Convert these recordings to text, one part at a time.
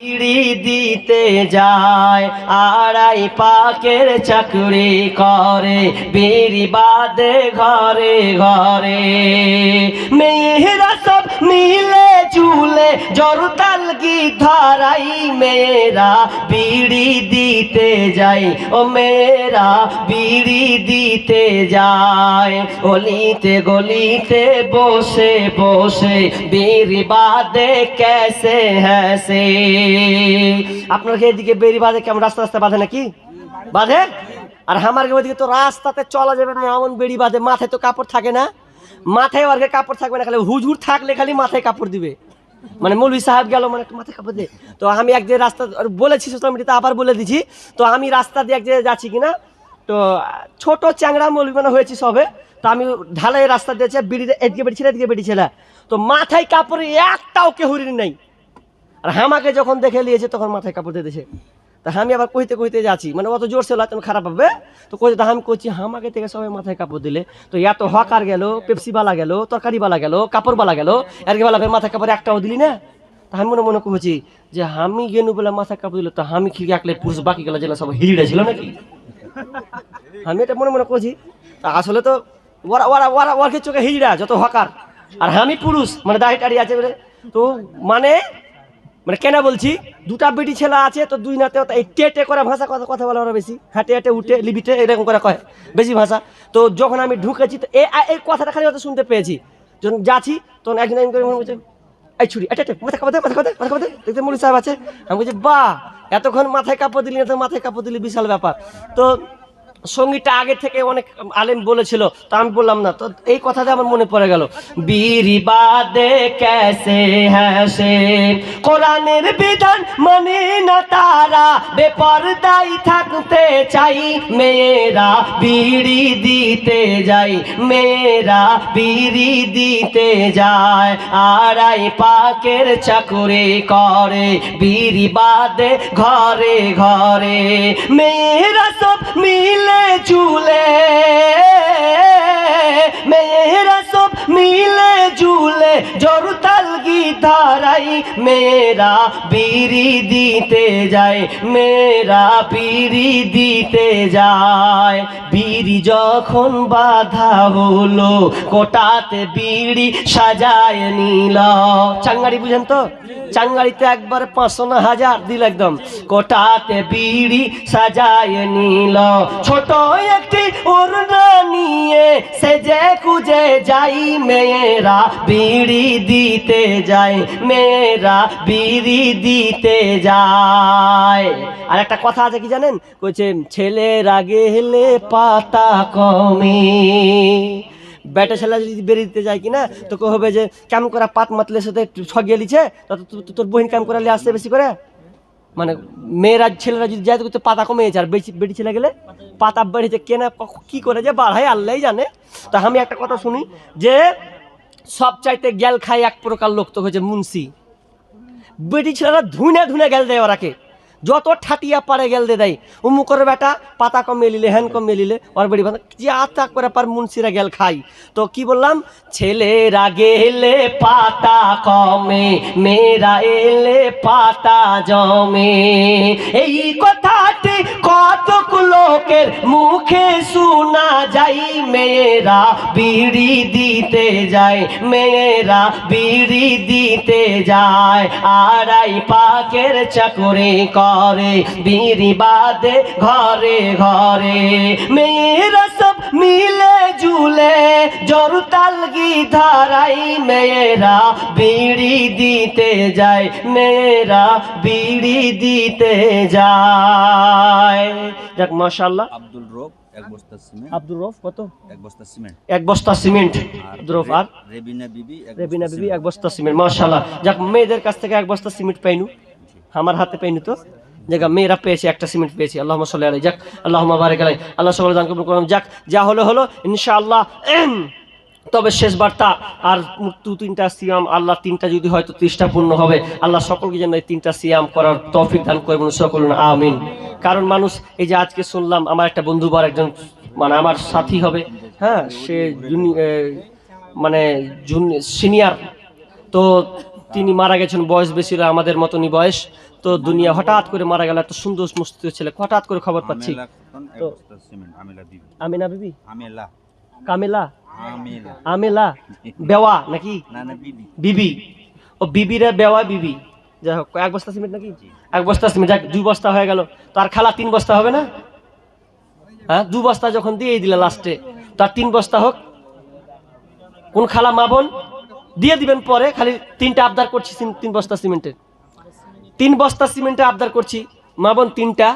বিড়ি দিতে যায় আড়াই পাকের চাকরি করে বিড়ি বাদে ঘরে ঘরে মেয়েরা সব মিলে চুলে জরতাল কি ধারাই মেয়েরা বিড়ি দিতে যায় ও মেয়েরা বিড়ি দিতে যায় অলিতে গলিতে বসে বসে বিড়ি বাদে कैसे হ্যাসে। আপনার এদিকে বেরি বাঁধে কেমন রাস্তা রাস্তা বাঁধে নাকি বাঁধে? আর আমার ওইদিকে তো রাস্তাতে চলা যাবে না এমন বেড়ি বাঁধে। মাথায় তো কাপড় থাকে না, মাথায় আর কাপড় থাকবে না, খালি হুজুর থাকলে খালি মাথায় কাপড় দিবে। মানে মৌলভী সাহেব গেল মানে মাথায় কাপড় দিয়ে। তো আমি এক যে রাস্তা বলেছি সোশ্যাল মিডিয়াতে আবার বলে দিচ্ছি, তো আমি রাস্তা দিয়ে এক জায়গায় যাচ্ছি কিনা, তো ছোট চ্যাংড়া মৌলভী মানে হয়েছি সবে, তো আমি ঢালাই রাস্তা দিয়েছে বিড়িতে এদিকে বেরিয়েছিল এদিকে বেরিয়েছিল, তো মাথায় কাপড় একটাও কেহুরির নেই। আর আমাকে যখন দেখে নিয়েছে তখন মাথায় কাপড় দিয়ে দিয়েছে। তা আমি আবার কইতে কইতে যাচ্ছি, মানে অত জোরসে তুমি খারাপ হবে, তো কইতে আমি করছি আমাকে থেকে সবাই মাথায় কাপড় দিলে, তো এত হকার গেল, পেপসিওয়ালা গেল, তরকারিওয়ালা গেল, কাপড়ওয়ালা গেল, আর কি বলা মাথায় কাপড় একটাও দিলি না। তা আমি মনে মনে করছি যে আমি গেনু বলে মাথায় কাপড় দিল, তো আমি কি একলে পুরুষ বাকি গেল যেগুলো সব হিড়ে ছিল নাকি, আমি এটা মনে মনে করছি। তা আসলে তো ওরা ওরা ওরা ওর চোখে হিজড়া যত হকার, আর আমি পুরুষ মানে দাড়ি টাড়ি আছে বলে। তো মানে মানে কেন বলছি, দুটা বেটি ছেলে আছে, তো দুই নাতে এই টেটে করে ভাষা কথা কথা বলা ওরা বেশি, হাঁটে হাঁটে উঠে লিবিটে এরকম করে কয় বেশি ভাষা। তো যখন আমি ঢুকেছি তো এই কথাটা খালি হয়তো শুনতে পেয়েছি, যখন যাচ্ছি তখন একজন করে মনে বলছে এই ছুরি এটা মাথায় কাপড় দে মাথায় কাপড় দে মাথায় কাপড় দে, দেখতে মৌলভী সাহেব আছে। আমি বলছি বাহ, এতক্ষণ মাথায় কাপড় দিলি না, তো মাথায় কাপড় দিলি বিশাল ব্যাপার। তো সঙ্গীতটা আগে থেকে অনেক আলেম বলেছিল, তা আমি বললাম না, তো এই কথাটা আমার মনে পড়ে গেল। বিড়ি বাদে कैसे হ্যাসে, কোরআনের বিধান মানে না তারা, বেপরদাই থাকতে চাই মেয়েরা বিড়ি দিতে যায়, মেয়েরা বিড়ি দিতে যায় আড়াই পাকের চাকরি করে বিড়ি বাদে ঘরে ঘরে মেয়েরা সব মিলে চুলে, মেয়েরা সব মিলে চুলে জরতাল কি ধারাই মেয়েরা বিড়ি দিতে যায়, মেয়েরা বিড়ি দিতে যায়। বিড়ি যখন বাধা হলো কোটাতে বিড়ি সাজায় নিল, চাঙ্গাড়ি বুঝেন তো, চাঙ্গাড়িতে একবার 500 না 1000 দিল একদম, কোটাতে বিড়ি সাজায় নিল, ছোট একটি ওড়না নিয়ে সেজে কুজে যাই মেয়েরা বিড়ি দিতে যায়, মেয়েরা বিড়ি দিতে যায়। আর একটা কথা আছে কি জানেন, কইছে ছেলেরা গেলে পাতা কমে, বেটা ছেলে যদি বেরিয়ে দিতে যায় কিনা তো হবে যে কেমন করে পাত মাতলে সাথে ঠগিয়ে লিছে, তোর বহিন কেমন করে আসছে বেশি করে, মানে মেয়েরা ছেলেরা যদি যায় তো পাতা কমে যাচ্ছে, আর বেশি বেটি ছেলে গেলে পাতা বেড়েছে, কেনা কি করে যে বাড়ায় আল্লাহ জানে। তা আমি একটা কথা শুনি যে সব চাইতে গ্যাল খায় এক প্রকার লোক, তো হয়েছে মুন্সি। বেটি ছেলেরা ধুনে ধুনে গেল দেয় ওরাকে, যত ঠাটিয়া পারে গেল দে দেয়, উমুকের বেটা পাতা কমে লিলে হ্যান কমে লিলে ওর বেড়ি বাঁধা যে আতা করে পার মুন্সিরা গেল খাই। তো কি বললাম, ছেলেরা গেলে পাতা কমে মেয়েরা এলে পাতা জমে, এই কথাটি কতক লোকের মুখে শোনা যাই, মেয়েরা বিড়ি দিতে যায়, মেয়েরা বিড়ি দিতে যায় আড়াই পাকের চাকরি করে বিড়ি বাদে ঘরে ঘরে মেয়েরা সব মিলে জুলে জরতাল কি ধারাই মেয়েরা বিড়ি দিতে যায়, মেয়েরা বিড়ি দিতে যায়। যাক মাশাআল্লাহ। আব্দুল রব এক বস্তা সিমেন্ট, আব্দুল রব কত? এক বস্তা সিমেন্ট, এক বস্তা সিমেন্ট আব্দুল রব। আর রেবিনা বিবি এক বস্তা সিমেন্ট। মাশাআল্লাহ, যাক মেয়েদের কাছ থেকে এক বস্তা সিমেন্ট পাইনু, আমার হাতে পাইনি তো, জায়গা মেয়েরা পেয়েছে একটা সিমেন্ট পেয়েছি। আল্লাহুম্মা সাল্লি আলাইহি, যাক আল্লাহুম্মা বারিক আলাইহি, আল্লাহ সকল দান কবুল করুন। যাক যা হলো হলো ইনশাআল্লাহ। তবে শেষ বার্তা আর তিনটা সিয়াম, আল্লাহ তিনটা যদি হয়তো 30টা পূর্ণ হবে, আল্লাহ সকলকে যেন এই 3টা সিয়াম করার তৌফিক দান করবেন সকলুন আমিন। কারণ মানুষ এই যে আজকে শুনলাম আমার একটা বন্ধু বার একজন মানে আমার সাথী হবে, হ্যাঁ সে মানে সিনিয়র, তো তিনি মারা গেছেন, বয়স বেশি আমাদের মতনই বয়স। তো দুনিয়া হঠাৎ করে মারা গেল, এত সুন্দর মস্ত ছেলে, হঠাৎ করে খবর পাচ্ছি। আমেলা খাতুন, এক তো- বস্তা সিমেন্ট। আমেলা বিবি। আমিনা বিবি, আমেলা। কামেলা, আমেলা। আমেলা, বেওয়া নাকি না না বিবি। বিবি? ও বিবিরে বেওয়া বিবি। যাই হোক, এক বস্তা সিমেন্ট নাকি? এক বস্তা সিমেন্ট, যাক 2 বস্তা হয়ে গেল। তার খালা 3 বস্তা হবে না? হ্যাঁ, 2 বস্তা যখন দিয়েই দিলে লাস্টে, তার 3 বস্তা হোক। কোন খালা মা বোন দিয়ে দিবেন পরে, খালি 3টা আবদার করছি 3 বস্তা সিমেন্টের। 3 বস্তা সিমেন্টে আবদার করছি মা বোন 3টা,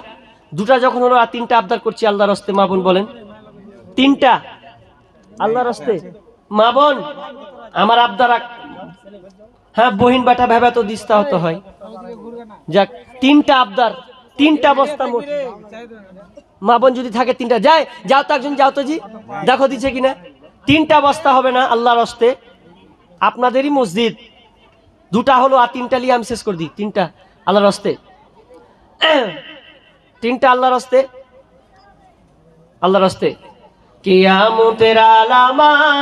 2টা যখন হলো আর 3টা আবদার করছি আল্লাহর হস্তে। মা বোন বলেন 3টা আল্লাহর হস্তে। মা বোন আমার আবদার হ্যাঁ, বহিন বাটা ভেবে তো দিস্তা হতে হয়। যাক 3টা আবদার, 3টা বস্তা মোট। মা বোন যদি থাকে 3টা, যায় যাও তো একজন, যাও তো জি, দেখো দিচ্ছে কিনা। 3টা বস্তা হবে না আল্লাহর হস্তে, আপনাদেরই মসজিদ। 2টা হলো আর 3টা লিয়ে আমি শেষ করে দিই। 3টা আল্লাহর হস্তে, 3টা আল্লাহর হস্তে, আল্লাহর হস্তে। কিয়ামতের আলামত